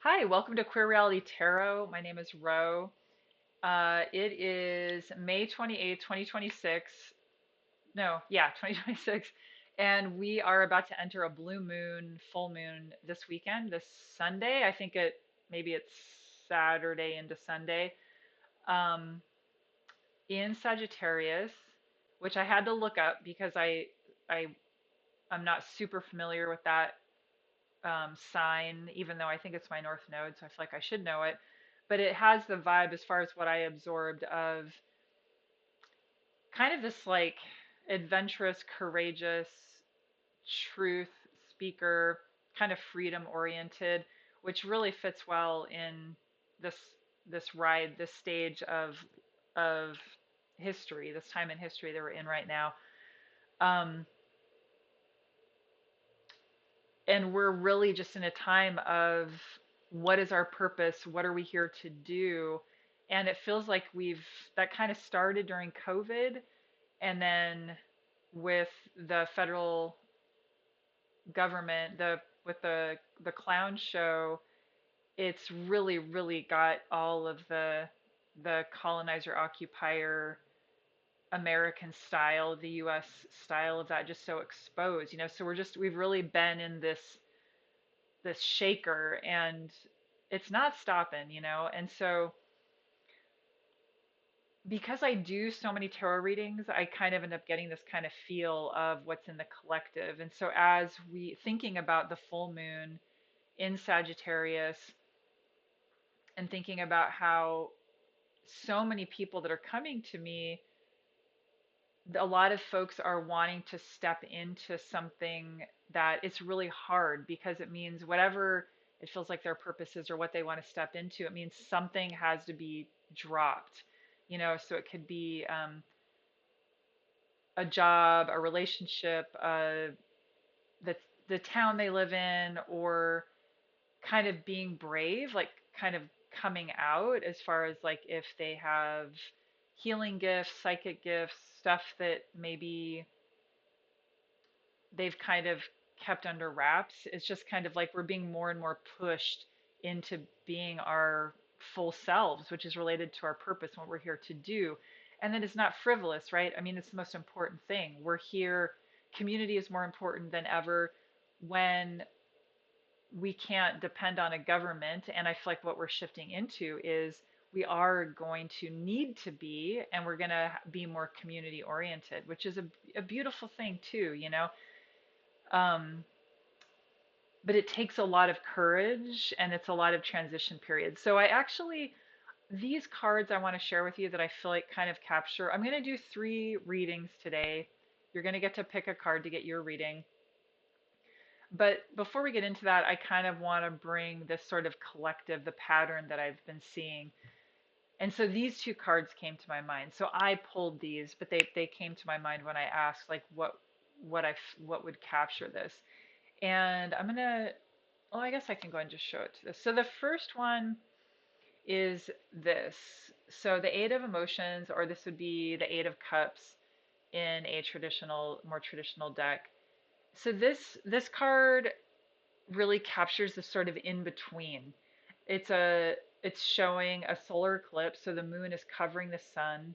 Hi, welcome to Queer Reality Tarot. My name is Ro. It is May 28th, 2026. No, yeah, 2026. And we are about to enter a blue moon, full moon this weekend, this Sunday. I think maybe it's Saturday into Sunday. Um, in Sagittarius, which I had to look up because I I'm not super familiar with that sign, even though I think it's my North Node, so I feel like I should know it. But it has the vibe, as far as what I absorbed, of kind of this like adventurous, courageous, truth speaker, kind of freedom oriented, which really fits well in this this ride, this stage of history, this time in history that we're in right now. Um, and we're really just in a time of what is our purpose? What are we here to do? And it feels like that kind of started during COVID, and then with the federal government, with the clown show, it's really got all of the colonizer occupier American style, the US style of that just so exposed, so we've really been in this shaker, and it's not stopping, and so because I do so many tarot readings, I kind of end up getting this kind of feel of what's in the collective. And so as we thinking about the full moon in Sagittarius, and thinking about how so many people that are coming to me, a lot of folks are wanting to step into something that it's really hard, because it means whatever it feels like their purpose is or what they want to step into, it means something has to be dropped, so it could be a job, a relationship, the the town they live in, or kind of being brave, like kind of coming out, as far as like if they have healing gifts, psychic gifts, stuff that maybe they've kind of kept under wraps. It's just kind of like we're being more and more pushed into being our full selves, which is related to our purpose, and what we're here to do. And then it's not frivolous, right? I mean, it's the most important thing. We're here, community is more important than ever when we can't depend on a government. And I feel like what we're shifting into is we are going to need to be, and we're going to be more community oriented, which is a beautiful thing too, um, but it takes a lot of courage, and it's a lot of transition periods. So these cards I want to share with you that I feel like kind of capture, I'm going to do 3 readings today. You're going to get to pick a card to get your reading. But before we get into that, I kind of want to bring this sort of collective, the pattern that I've been seeing. And so these 2 cards came to my mind. So I pulled these, but they came to my mind when I asked like what would capture this. And I'm gonna, well, I guess I can go and just show it to this. So the first one is this. So the Eight of Emotions, or this would be the Eight of Cups in a more traditional deck. So this card really captures the sort of in between. It's a it's showing a solar eclipse, so the moon is covering the sun.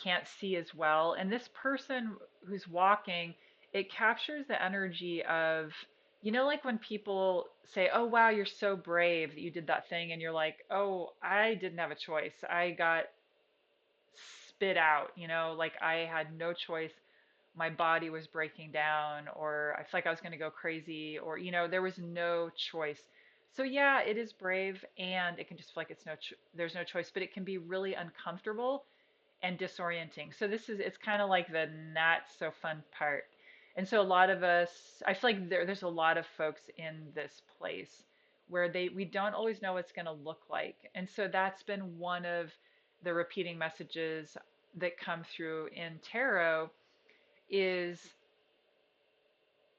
Can't see as well. And this person who's walking, it captures the energy of, like when people say, "Oh, wow, you're so brave that you did that thing." And you're like, "Oh, I didn't have a choice. I got spit out, like I had no choice. My body was breaking down, or I felt like I was going to go crazy, or, there was no choice." So yeah, it is brave, and it can just feel like there's no choice, but it can be really uncomfortable and disorienting. So it's kind of like the not so fun part. And so a lot of us, I feel like there's a lot of folks in this place where we don't always know what it's going to look like. And so that's been one of the repeating messages that come through in tarot, is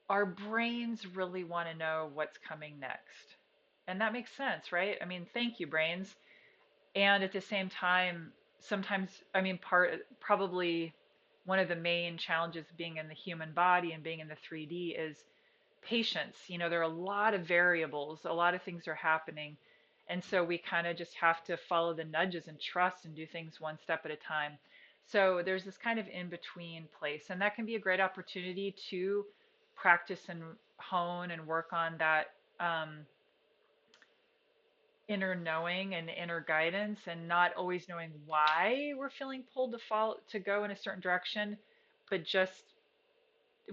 our brains really want to know what's coming next. And that makes sense, right? I mean, thank you, brains. And at the same time, sometimes, I mean, probably one of the main challenges of being in the human body and being in the 3D is patience. There are a lot of variables, a lot of things are happening. And so we kind of just have to follow the nudges and trust and do things one step at a time. So there's this kind of in between place. And that can be a great opportunity to practice and hone and work on that inner knowing and inner guidance, and not always knowing why we're feeling pulled to go in a certain direction, but just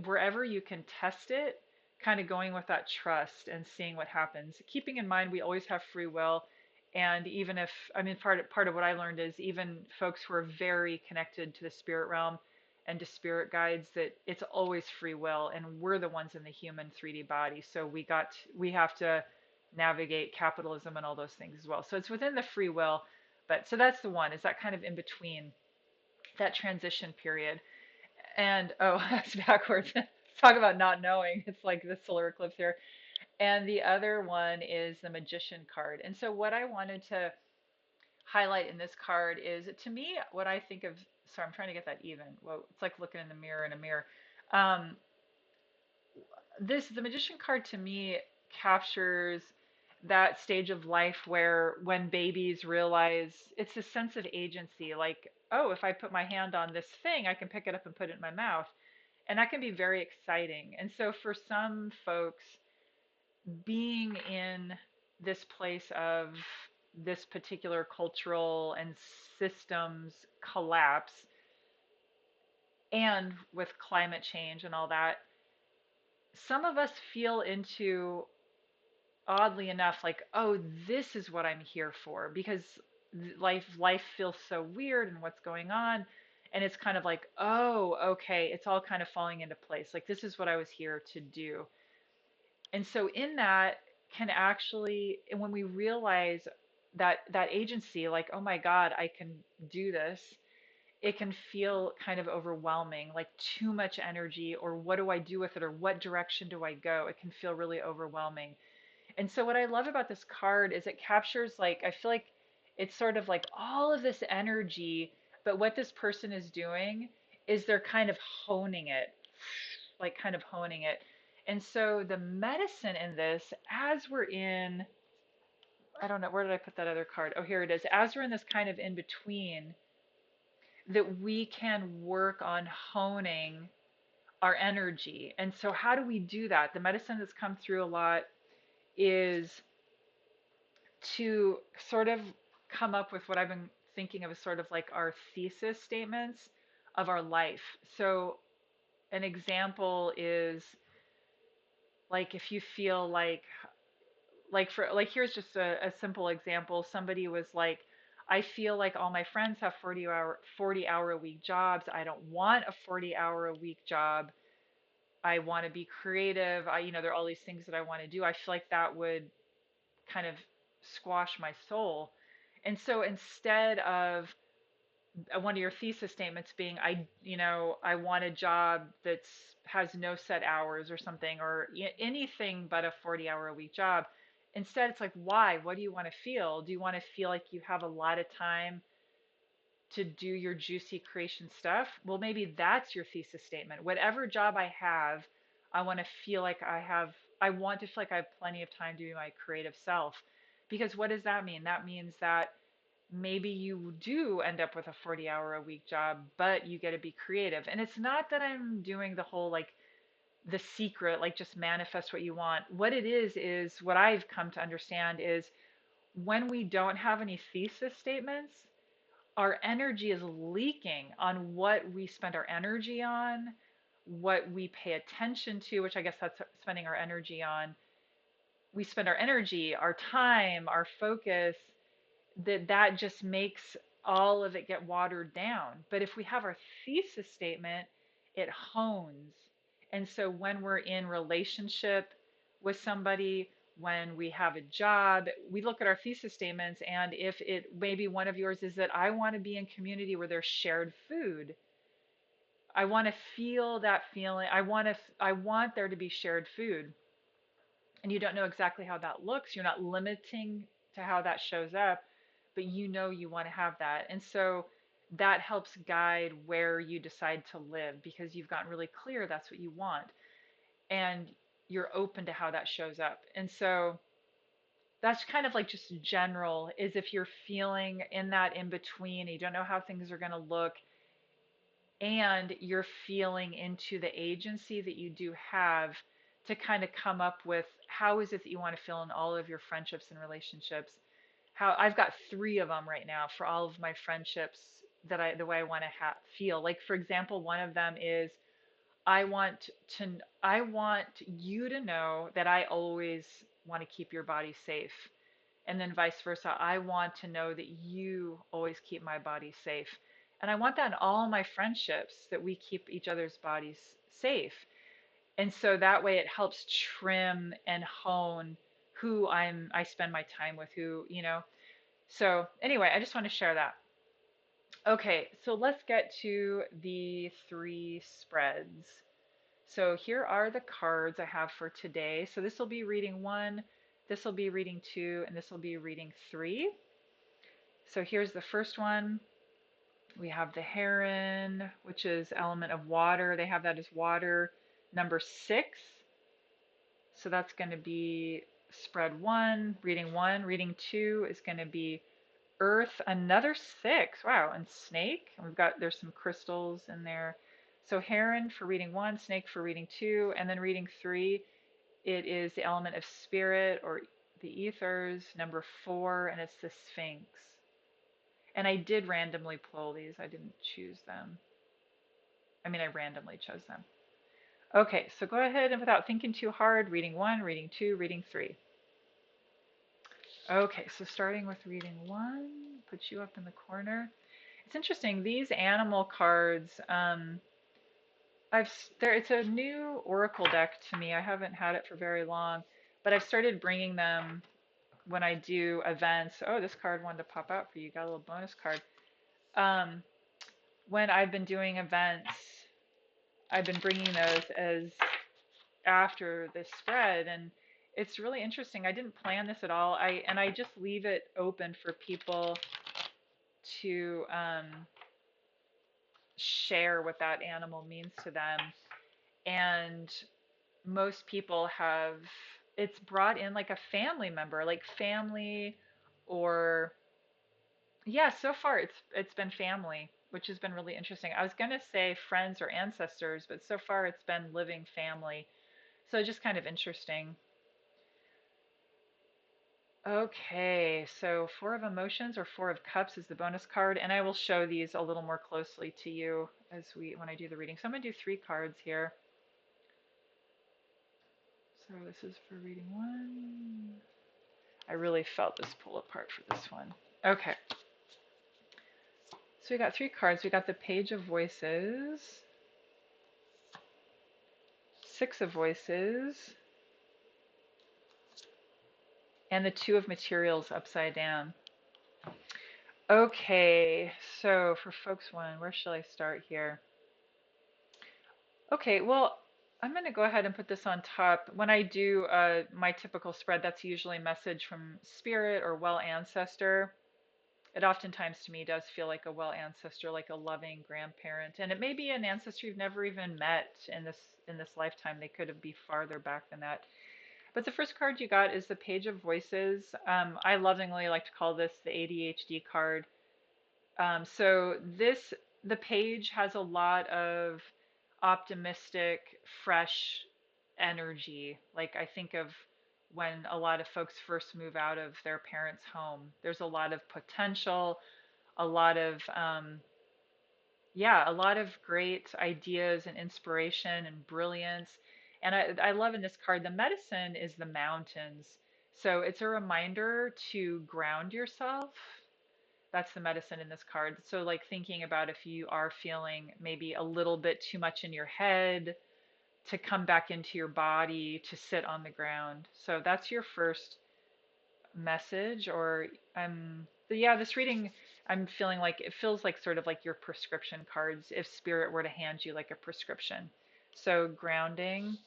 wherever you can test it, kind of going with that trust and seeing what happens. Keeping in mind we always have free will, and even if, I mean, part of what I learned is even folks who are very connected to the spirit realm and to spirit guides, that it's always free will, and we're the ones in the human 3D body. So we have to navigate capitalism and all those things as well. So it's within the free will, but so that's the one, is that kind of in between, that transition period. And oh, that's backwards. Talk about not knowing. It's like the solar eclipse here. And the other one is the Magician card. And so, what I wanted to highlight in this card is, to me, what I think of. Sorry, I'm trying to get that even. Well, it's like looking in the mirror in a mirror. Um, the Magician card to me captures that stage of life where when babies realize, it's a sense of agency, like, oh, if I put my hand on this thing, I can pick it up and put it in my mouth. And that can be very exciting. And so for some folks, being in this place of this particular cultural and systems collapse, and with climate change and all that, some of us feel into, oddly enough, like, oh, this is what I'm here for, because life feels so weird and what's going on. And it's kind of like, oh, okay, it's all kind of falling into place. Like, this is what I was here to do. And so in that can actually, and when we realize that agency, like, oh my God, I can do this, it can feel kind of overwhelming, like too much energy, or what do I do with it, or what direction do I go? It can feel really overwhelming. And so what I love about this card is it captures, like, I feel like it's sort of like all of this energy, but what this person is doing is they're kind of honing it, like kind of honing it. And so the medicine in this, as we're in, I don't know, where did I put that other card? Oh, here it is. As we're in this kind of in between, that we can work on honing our energy. And so how do we do that? The medicine that's come through a lot is to sort of come up with what I've been thinking of as sort of like our thesis statements of our life. So an example is, like, if you feel like for like, here's just a simple example. Somebody was like, I feel like all my friends have 40-hour a week jobs. I don't want a 40-hour a week job. I want to be creative. There are all these things that I want to do. I feel like that would kind of squash my soul. And so instead of one of your thesis statements being, I want a job that's has no set hours or something, or anything but a 40-hour a week job. Instead, it's like, why? What do you want to feel? Do you want to feel like you have a lot of time to do your juicy creation stuff? Well, maybe that's your thesis statement. Whatever job I have, I want to feel like I want to feel like I have plenty of time to be my creative self. Because what does that mean? That means that maybe you do end up with a 40-hour a week job, but you get to be creative. And it's not that I'm doing the whole, like, the secret, like, just manifest what you want. What it is what I've come to understand is, when we don't have any thesis statements, our energy is leaking on what we spend our energy on, what we pay attention to, which I guess that's spending our energy on. We spend our energy, our time, our focus, that just makes all of it get watered down. But if we have our thesis statement, it hones. And so when we're in relationship with somebody, when we have a job, we look at our thesis statements, and if it, maybe one of yours is that I want to be in community where there's shared food. I want to feel that feeling. I want there to be shared food. And you don't know exactly how that looks. You're not limiting to how that shows up, but you want to have that. And so that helps guide where you decide to live, because you've gotten really clear that's what you want. And you're open to how that shows up. And so that's kind of like just general, is if you're feeling in that in between, and you don't know how things are going to look, and you're feeling into the agency that you do have to kind of come up with how is it that you want to feel in all of your friendships and relationships. How I've got three of them right now for all of my friendships, that the way I want to feel. Like for example, one of them is I want to I want you to know that I always want to keep your body safe. And then vice versa. I want to know that you always keep my body safe. And I want that in all my friendships, that we keep each other's bodies safe. And so that way it helps trim and hone who I spend my time with, who. So anyway, I just want to share that. Okay, so let's get to the three spreads. So here are the cards I have for today. So this will be reading one, this will be reading two, and this will be reading three. So here's the first one. We have the heron, which is element of water. They have that as water. Number 6. So that's going to be spread one. Reading two is going to be earth. Another 6. Wow. And snake. There's some crystals in there. So heron for reading one, snake for reading two, and then reading three, it is the element of spirit or the ethers, number 4, and it's the sphinx. And I did randomly pull these. I didn't choose them. I mean, I randomly chose them. Okay, so go ahead and without thinking too hard, reading one, reading two, reading three. Okay, so starting with reading one, put you up in the corner. It's interesting, these animal cards, it's a new oracle deck to me. I haven't had it for very long, but I've started bringing them when I do events. Oh, this card wanted to pop out for you. Got a little bonus card. Um, when I've been doing events, I've been bringing those as after this spread, and it's really interesting. I didn't plan this at all. I just leave it open for people to share what that animal means to them. And most people have it's brought in like a family member, like family, or yeah, so far it's been family, which has been really interesting. I was gonna say friends or ancestors, but so far it's been living family. So just kind of interesting. Okay, so Four of Emotions or Four of Cups is the bonus card, and I will show these a little more closely to you when I do the reading. So I'm gonna do 3 cards here. So this is for reading one. I really felt this pull apart for this one. Okay. So we got 3 cards. We got the Page of Voices, 6 of Voices, and the Two of Materials upside down. Okay, so for folks one, where shall I start here? Okay, well, I'm going to go ahead and put this on top. When I do my typical spread, that's usually a message from spirit or well ancestor. It oftentimes to me does feel like a well ancestor, like a loving grandparent, and it may be an ancestor you've never even met in this lifetime. They could be farther back than that. But the first card you got is the Page of Voices. I lovingly like to call this the ADHD card. So the page has a lot of optimistic, fresh energy. Like I think of when a lot of folks first move out of their parents' home. There's a lot of potential, a lot of yeah, a lot of great ideas and inspiration and brilliance. And I love in this card, the medicine is the mountains. So it's a reminder to ground yourself. That's the medicine in this card. So, like thinking about if you are feeling maybe a little bit too much in your head, to come back into your body, to sit on the ground. So, that's your first message. Or, yeah, this reading, I'm feeling like it feels like sort of like your prescription cards if spirit were to hand you like a prescription. So, grounding.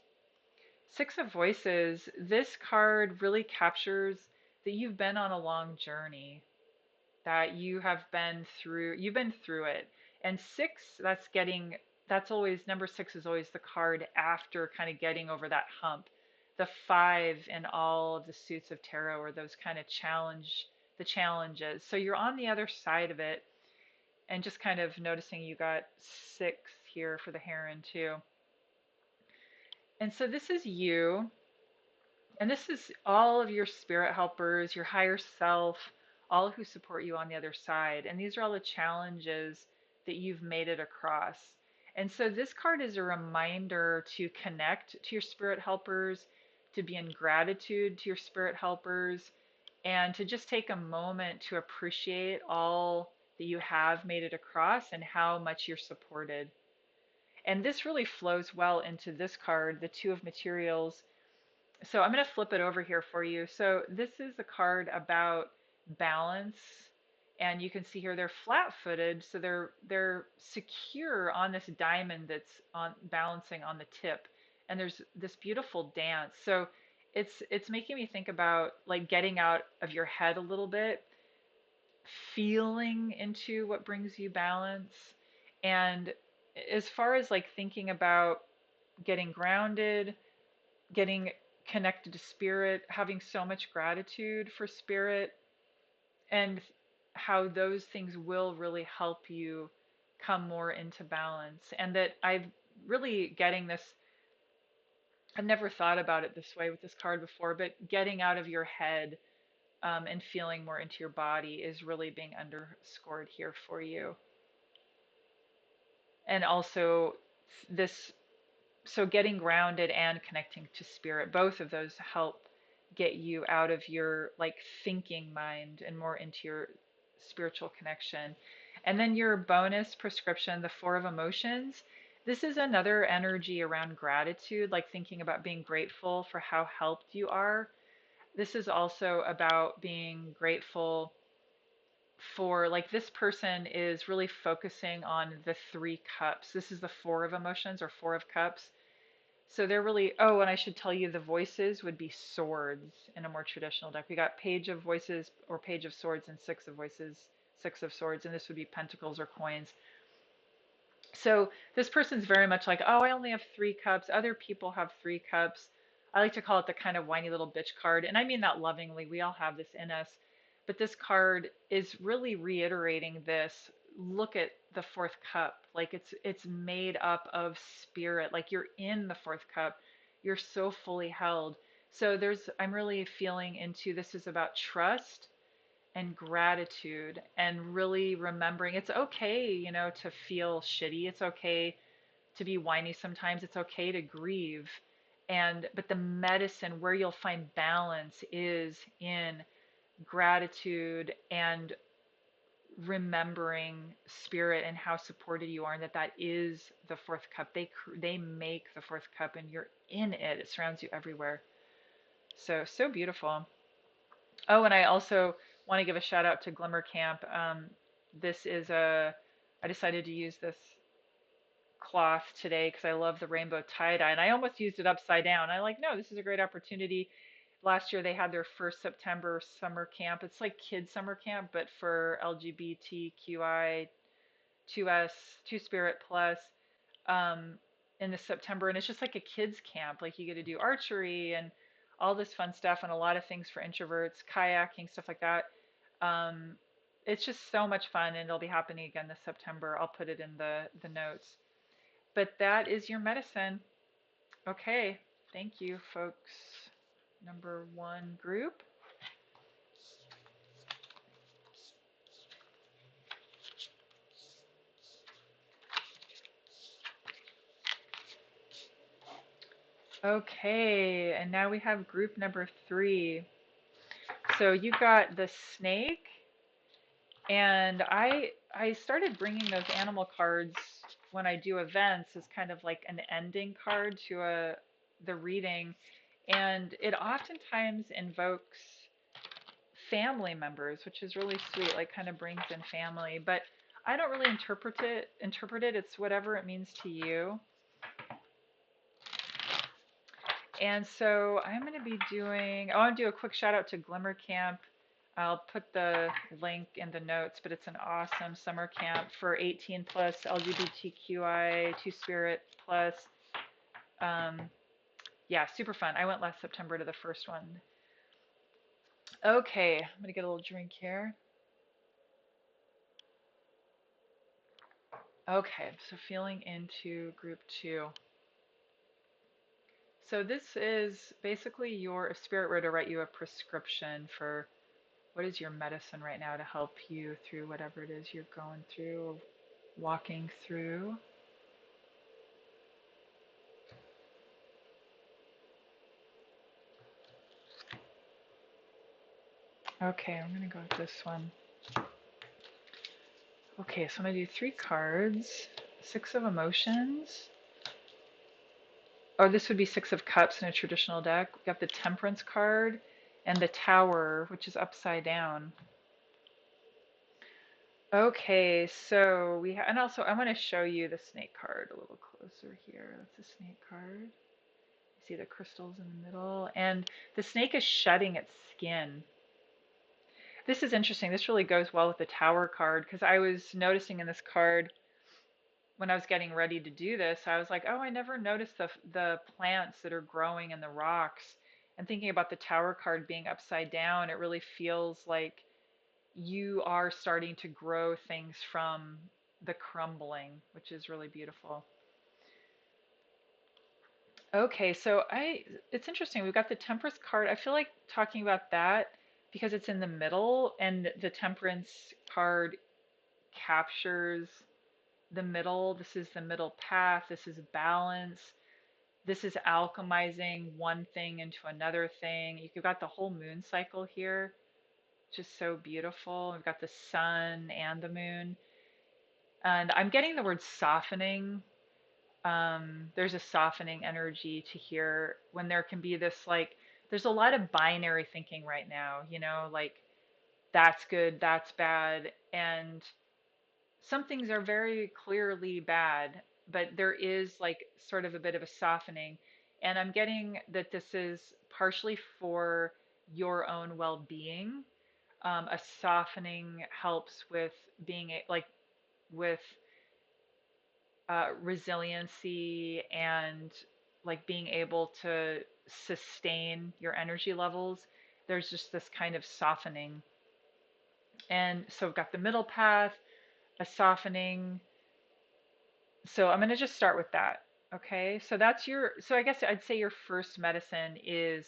6 of Voices, this card really captures that you've been on a long journey, that you've been through it. And 6, that's always, number 6 is always the card after kind of getting over that hump. the 5 in all of the suits of tarot, or those kind of the challenges. So you're on the other side of it, and just kind of noticing you got 6 here for the heron too. And so this is you, and this is all of your spirit helpers, your higher self, all who support you on the other side. And these are all the challenges that you've made it across. And so this card is a reminder to connect to your spirit helpers, to be in gratitude to your spirit helpers, and to just take a moment to appreciate all that you have made it across and how much you're supported. And this really flows well into this card, the Two of Materials. So I'm going to flip it over here for you. So this is a card about balance, and you can see here they're flat-footed, so they're secure on this diamond that's on balancing on the tip. And there's this beautiful dance. So it's making me think about like getting out of your head a little bit, feeling into what brings you balance. And as far as like thinking about getting grounded, getting connected to spirit, having so much gratitude for spirit, and how those things will really help you come more into balance. And that I'm really getting this, I've never thought about it this way with this card before, but getting out of your head, and feeling more into your body is really being underscored here for you. And also this, so getting grounded and connecting to spirit, both of those help get you out of your like thinking mind and more into your spiritual connection. And then your bonus prescription, the Four of Emotions. This is another energy around gratitude, like thinking about being grateful for how helped you are. This is also about being grateful for, like, this person is really focusing on the 3 cups. This is the Four of Emotions or Four of Cups. So they're really, oh, and I should tell you the voices would be swords in a more traditional deck. We got Page of Voices or Page of Swords and Six of Voices, Six of Swords, and this would be Pentacles or Coins. So this person's very much like, oh, I only have 3 cups. Other people have 3 cups. I like to call it the kind of whiny little bitch card. And I mean that lovingly. We all have this in us. But this card is really reiterating this. Look at the 4th cup. Like it's made up of spirit. Like you're in the 4th cup. You're so fully held. So I'm really feeling into, this is about trust and gratitude, and really remembering it's okay, to feel shitty. It's okay to be whiny sometimes. It's okay to grieve. But the medicine where you'll find balance is in gratitude and remembering spirit and how supported you are, and that is the 4th cup. They make the 4th cup, and you're in it. It surrounds you everywhere. So beautiful. Oh, and I also want to give a shout out to Glimmer Camp. This is I decided to use this cloth today because I love the rainbow tie-dye, and I almost used it upside down. I like, no, this is a great opportunity. Last year they had their first September summer camp. It's like kids summer camp, but for LGBTQI, 2S, Two Spirit Plus, um, in the September, and it's just like a kids camp. Like you get to do archery and all this fun stuff, and a lot of things for introverts, kayaking, stuff like that. Um, it's just so much fun, and it'll be happening again this September. I'll put it in the notes. But that is your medicine. Okay, thank you, folks. Number 1 group. Okay, and now we have group number 3. So you got the snake, and I started bringing those animal cards when I do events as kind of like an ending card to the reading, and it oftentimes invokes family members, which is really sweet, like kind of brings in family. But I don't really interpret it. It's whatever it means to you. And so I'm going to be doing, I want to do a quick shout out to Glimmer Camp. I'll put the link in the notes, but it's an awesome summer camp for 18 plus LGBTQI, Two Spirit plus. Um, Yeah, super fun. I went last September to the first one. Okay, I'm gonna get a little drink here. Okay, so feeling into group two. So this is basically your, if spirit were to write you a prescription for what is your medicine right now to help you through whatever it is you're going through or walking through. Okay, I'm gonna go with this one. Okay, so I'm gonna do three cards. Six of Emotions. Or this would be Six of Cups in a traditional deck. We got the Temperance card and the Tower, which is upside down. Okay, so and also I'm going to show you the Snake card a little closer here. That's a Snake card. You see the crystals in the middle, and the snake is shedding its skin. This is interesting. This really goes well with the Tower card because I was noticing in this card when I was getting ready to do this, I was like, oh, I never noticed the plants that are growing in the rocks. And thinking about the Tower card being upside down, it really feels like you are starting to grow things from the crumbling, which is really beautiful. Okay, so it's interesting. We've got the Temperance card. I feel like talking about that because it's in the middle, and the Temperance card captures the middle. This is the middle path. This is balance. This is alchemizing one thing into another thing. You've got the whole moon cycle here, just so beautiful. We've got the sun and the moon. And I'm getting the word softening. There's a softening energy to here when there can be this like, there's a lot of binary thinking right now, like that's good, that's bad. And some things are very clearly bad, but there is like sort of a bit of a softening. And I'm getting that this is partially for your own well being. A softening helps with being like with resiliency and like being able to sustain your energy levels. There's just this kind of softening. And so we've got the middle path, a softening. So I'm going to just start with that. Okay. So that's so I guess I'd say your first medicine is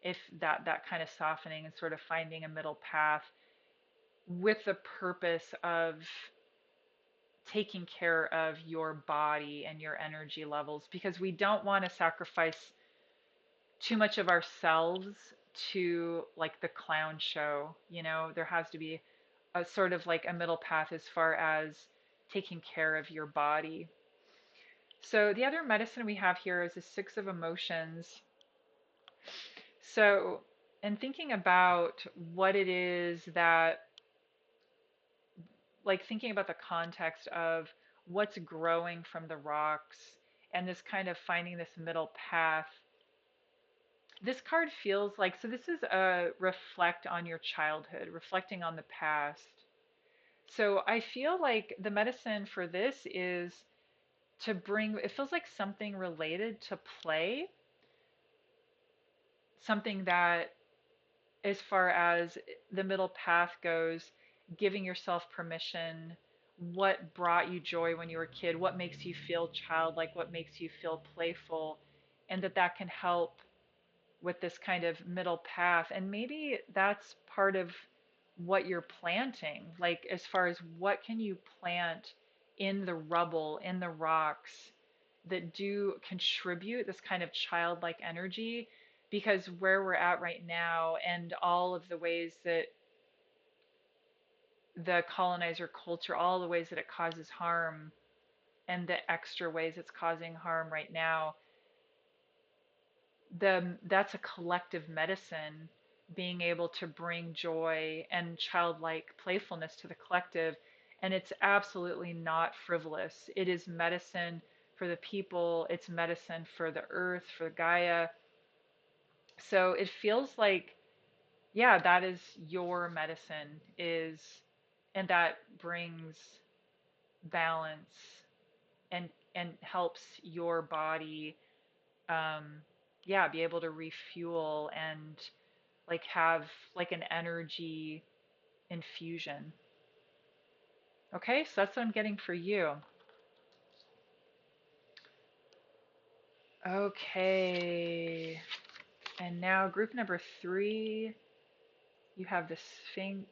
if that kind of softening and sort of finding a middle path with the purpose of taking care of your body and your energy levels because we don't want to sacrifice too much of ourselves to like the clown show. There has to be a sort of like a middle path as far as taking care of your body. So the other medicine we have here is the Six of Emotions. So, and thinking about what it is that, like thinking about the context of what's growing from the rocks and this kind of finding this middle path. This card feels like, so this is a reflect on your childhood, reflecting on the past. So I feel like the medicine for this is to bring, it feels like something related to play, something that, as far as the middle path goes, giving yourself permission, what brought you joy when you were a kid, what makes you feel childlike, what makes you feel playful, and that can help with this kind of middle path. And maybe that's part of what you're planting, like as far as what can you plant in the rubble, in the rocks that do contribute this kind of childlike energy. Because where we're at right now and all of the ways that the colonizer culture, all the ways that it causes harm and the extra ways it's causing harm right now, that's a collective medicine, being able to bring joy and childlike playfulness to the collective. And it's absolutely not frivolous. It is medicine for the people, it's medicine for the earth, for Gaia. So it feels like, yeah, that is your medicine, is, and that brings balance and helps your body, um, yeah, be able to refuel and like have like an energy infusion. Okay, so that's what I'm getting for you. Okay, and now group number three, you have the Sphinx.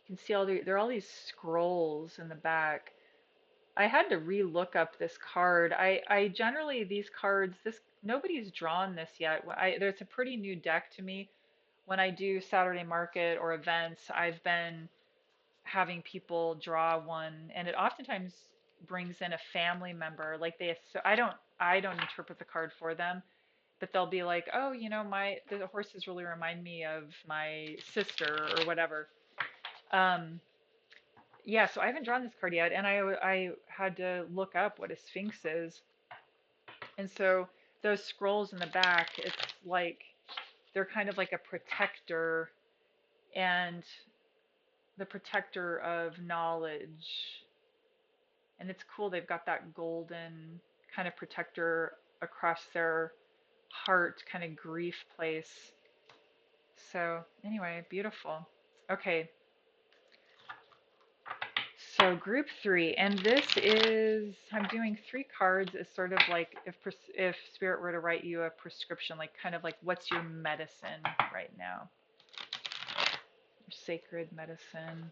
You can see there are all these scrolls in the back. I had to re-look up this card. I generally these cards, this nobody's drawn this yet. There's a pretty new deck to me. When I do Saturday market or events, I've been having people draw one, and it oftentimes brings in a family member. Like so I don't interpret the card for them, but they'll be like, oh, my the horses really remind me of my sister or whatever. Um, yeah, so I haven't drawn this card yet, and I had to look up what a sphinx is. And so those scrolls in the back, it's like they're kind of like a protector, and the protector of knowledge. And it's cool, they've got that golden kind of protector across their heart, kind of grief place. So, anyway, beautiful. Okay, so group three, and this is, I'm doing three cards as sort of like if spirit were to write you a prescription, like kind of like what's your medicine right now, your sacred medicine.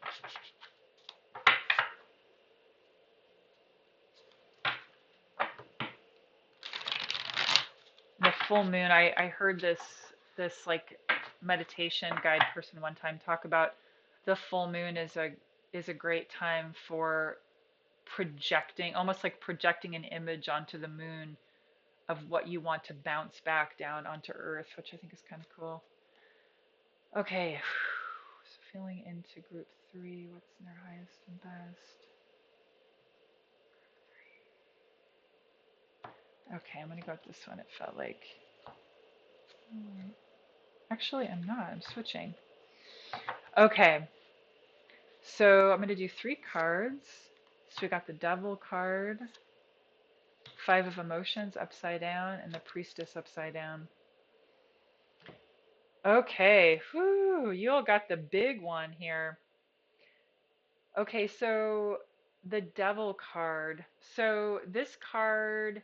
The full moon, I heard this like meditation guide person one time talk about the full moon is a great time for projecting, almost like projecting an image onto the moon of what you want to bounce back down onto Earth, which I think is kind of cool. Okay, so feeling into group three, what's in their highest and best? Okay, I'm gonna go with this one. It felt like. Actually, I'm not. I'm switching. Okay, so I'm gonna do three cards. So we got the Devil card, Five of Emotions upside down, and the Priestess upside down. Okay, whew, you all got the big one here. Okay, so the Devil card. So this card,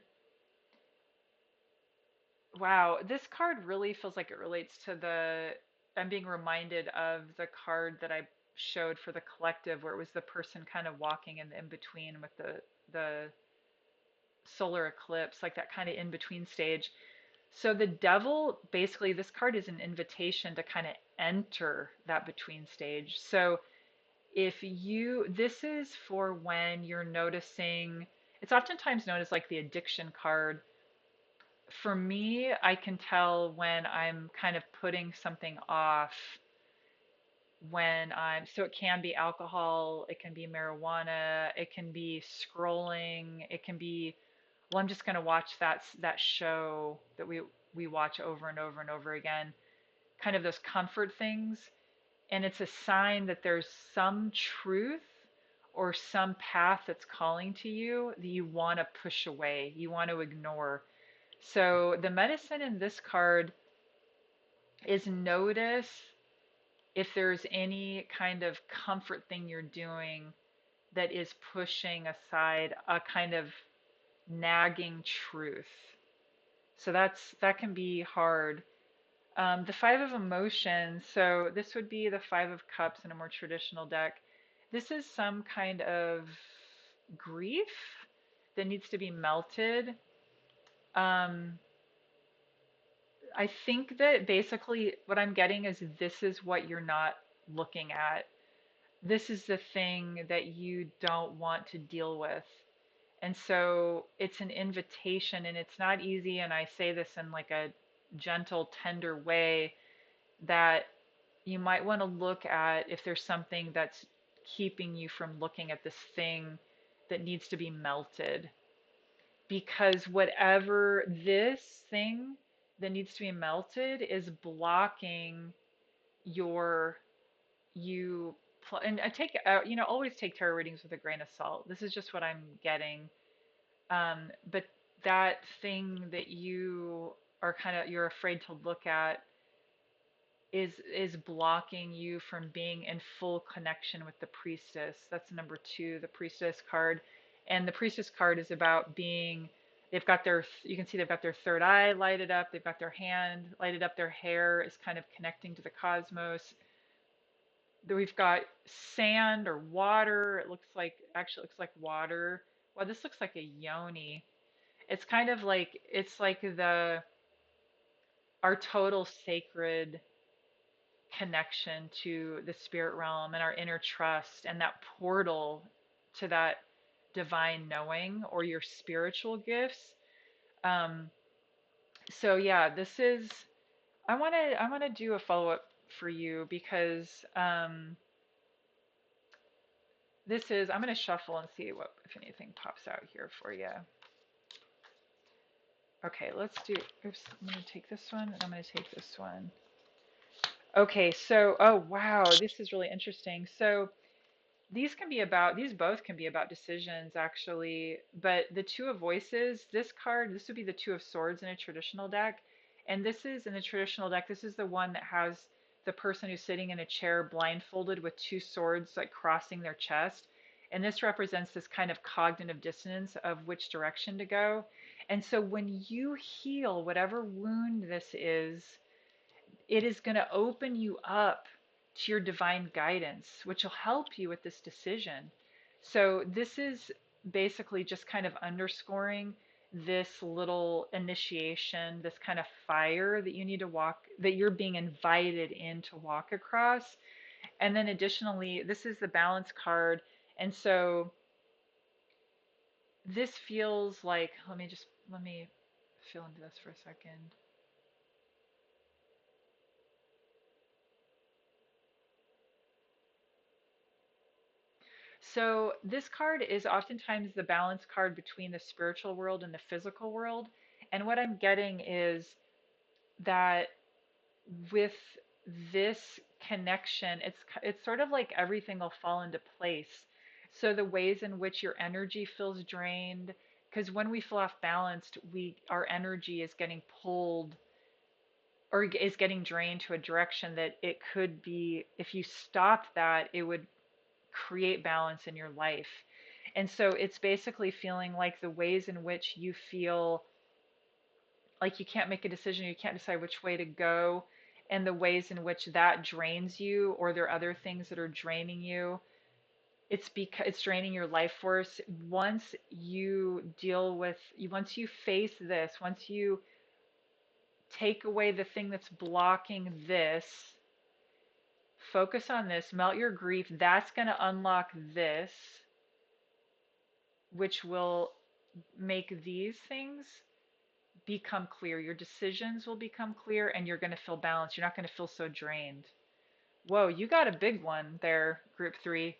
wow, this card really feels like it relates to I'm being reminded of the card that I showed for the collective, where it was the person kind of walking in the in between with the solar eclipse, like that kind of in between stage. So the Devil, basically, this card is an invitation to kind of enter that between stage. So this is for when you're noticing, it's oftentimes known as like the addiction card. For me, I can tell when I'm kind of putting something off, so it can be alcohol, it can be marijuana, it can be scrolling, it can be, well, I'm just going to watch that show that we watch over and over and over again, kind of those comfort things. And it's a sign that there's some truth or some path that's calling to you that you want to push away, you want to ignore. So the medicine in this card is notice if there's any kind of comfort thing you're doing that is pushing aside a kind of nagging truth. So that can be hard. The Five of Emotions, so this would be the Five of Cups in a more traditional deck. This is some kind of grief that needs to be melted. Um, I think that basically what I'm getting is this is what you're not looking at. This is the thing that you don't want to deal with. And so it's an invitation, and it's not easy. And I say this in like a gentle, tender way, that you might want to look at if there's something that's keeping you from looking at this thing that needs to be melted. Because whatever this thing that needs to be melted is blocking your you and I take always take tarot readings with a grain of salt. This is just what I'm getting. But that thing that you are you're afraid to look at is blocking you from being in full connection with the priestess. That's number two, the priestess card. And the priestess card is about being, they've got their, you can see they've got their third eye lighted up, they've got their hand lighted up, their hair is kind of connecting to the cosmos. We've got sand or water. It looks like, actually looks like water. Well, this looks like a yoni. It's kind of like, it's like our total sacred connection to the spirit realm and our inner trust and that portal to that divine knowing or your spiritual gifts. Um, so yeah, this is, I want to do a follow up for you because this is, I'm going to shuffle and see what, if anything pops out here for you. Okay, let's do, oops, I'm going to take this one and I'm going to take this one. Okay, so, oh wow, this is really interesting. So these can be about, these both can be about decisions actually, but the Two of Voices, this card, this would be the Two of Swords in a traditional deck. And this is in the traditional deck, this is the one that has the person who's sitting in a chair blindfolded with two swords like crossing their chest. And this represents this kind of cognitive dissonance of which direction to go. And so when you heal whatever wound this is, it is going to open you up to your divine guidance, which will help you with this decision. So, this is basically just kind of underscoring this little initiation, this kind of fire that you need to walk, that you're being invited in to walk across. And then, additionally, this is the balance card. And so, this feels like, let me feel into this for a second. So this card is oftentimes the balance card between the spiritual world and the physical world. And what I'm getting is that with this connection, it's sort of like everything will fall into place. So the ways in which your energy feels drained, because when we feel off balanced, we our energy is getting pulled or is getting drained to a direction that it could be, if you stopped that, it would create balance in your life. And so it's basically feeling like the ways in which you feel like you can't make a decision, you can't decide which way to go, and the ways in which that drains you, or there are other things that are draining you. It's because it's draining your life force. Once you deal with, once you face this, once you take away the thing that's blocking this, focus on this, melt your grief, that's going to unlock this, which will make these things become clear. Your decisions will become clear and you're going to feel balanced. You're not going to feel so drained. Whoa, you got a big one there, group three.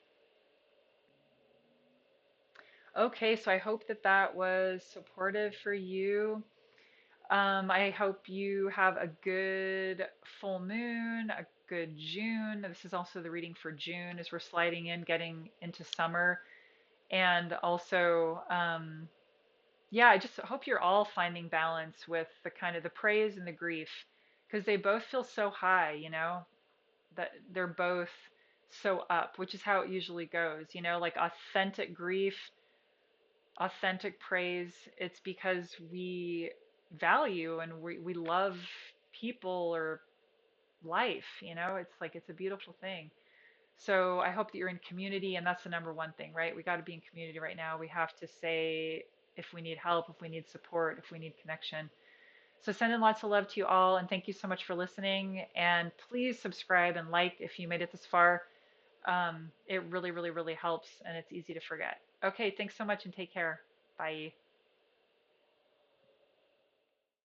Okay, so I hope that that was supportive for you. I hope you have a good full moon, a good June. This is also the reading for June as we're sliding in, getting into summer. And also, yeah, I just hope you're all finding balance with the kind of the praise and the grief because they both feel so high, that they're both so up, which is how it usually goes, like authentic grief, authentic praise. It's because we value and we love people or life, it's like it's a beautiful thing. So I hope that you're in community, and that's the number one thing, right? We got to be in community right now. We have to say if we need help, if we need support, if we need connection. So sending lots of love to you all, and thank you so much for listening. And please subscribe and like if you made it this far. It really, really, really helps, and it's easy to forget. Okay, thanks so much, and take care. Bye.